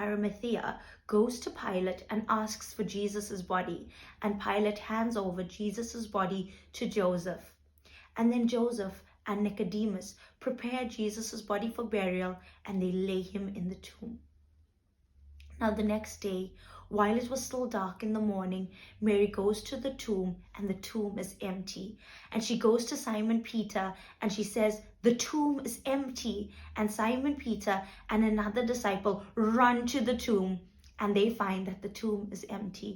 Arimathea goes to Pilate and asks for Jesus' body. And Pilate hands over Jesus' body to Joseph. And then Joseph and Nicodemus prepare Jesus' body for burial, and they lay him in the tomb. Now the next day, while it was still dark in the morning, Mary goes to the tomb, and the tomb is empty. And she goes to Simon Peter and she says, "The tomb is empty." And Simon Peter and another disciple run to the tomb, and they find that the tomb is empty.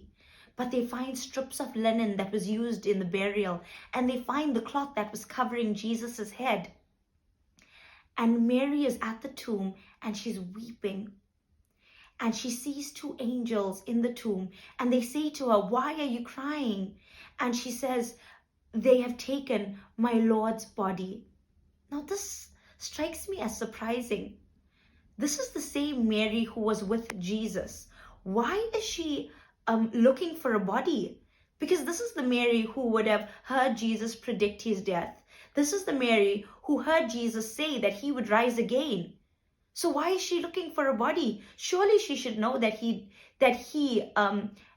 But they find strips of linen that was used in the burial, and they find the cloth that was covering Jesus' head. And Mary is at the tomb and she's weeping. And she sees two angels in the tomb, and they say to her, "Why are you crying?" And she says, "They have taken my Lord's body." Now this strikes me as surprising. This is the same Mary who was with Jesus. Why is she looking for a body? Because this is the Mary who would have heard Jesus predict his death. This is the Mary who heard Jesus say that he would rise again. So why is she looking for a body? Surely she should know that he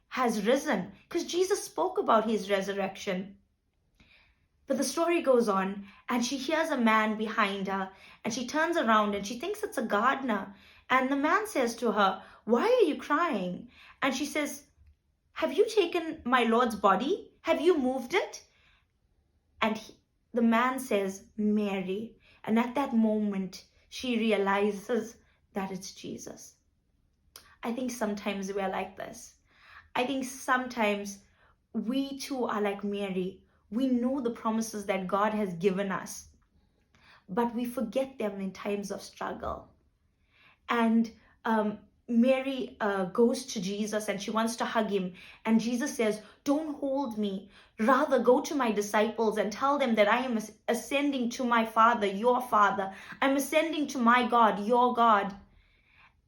has risen, because Jesus spoke about his resurrection. But the story goes on, and she hears a man behind her, and she turns around and she thinks it's a gardener. And the man says to her, "Why are you crying?" And she says, "Have you taken my Lord's body? Have you moved it?" And the man says, "Mary." And at that moment, she realizes that it's Jesus. I think sometimes we're like this. I think sometimes we too are like Mary. We know the promises that God has given us, but we forget them in times of struggle. And Mary goes to Jesus and she wants to hug him. And Jesus says, "Don't hold me. Rather go to my disciples and tell them that I am ascending to my Father, your Father. I'm ascending to my God, your God."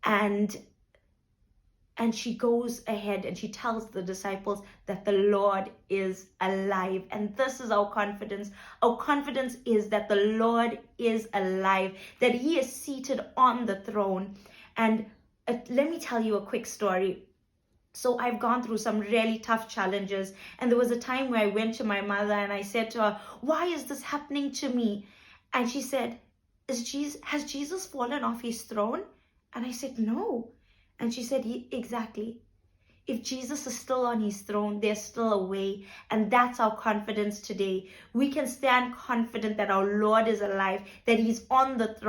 And she goes ahead and she tells the disciples that the Lord is alive. And this is our confidence. Our confidence is that the Lord is alive, that he is seated on the throne. And let me tell you a quick story. So I've gone through some really tough challenges. And there was a time where I went to my mother and I said to her, "Why is this happening to me?" And she said, "Has Jesus fallen off his throne?" And I said, "No." And she said, "Exactly. If Jesus is still on his throne, there's still a way." And that's our confidence today. We can stand confident that our Lord is alive, that he's on the throne.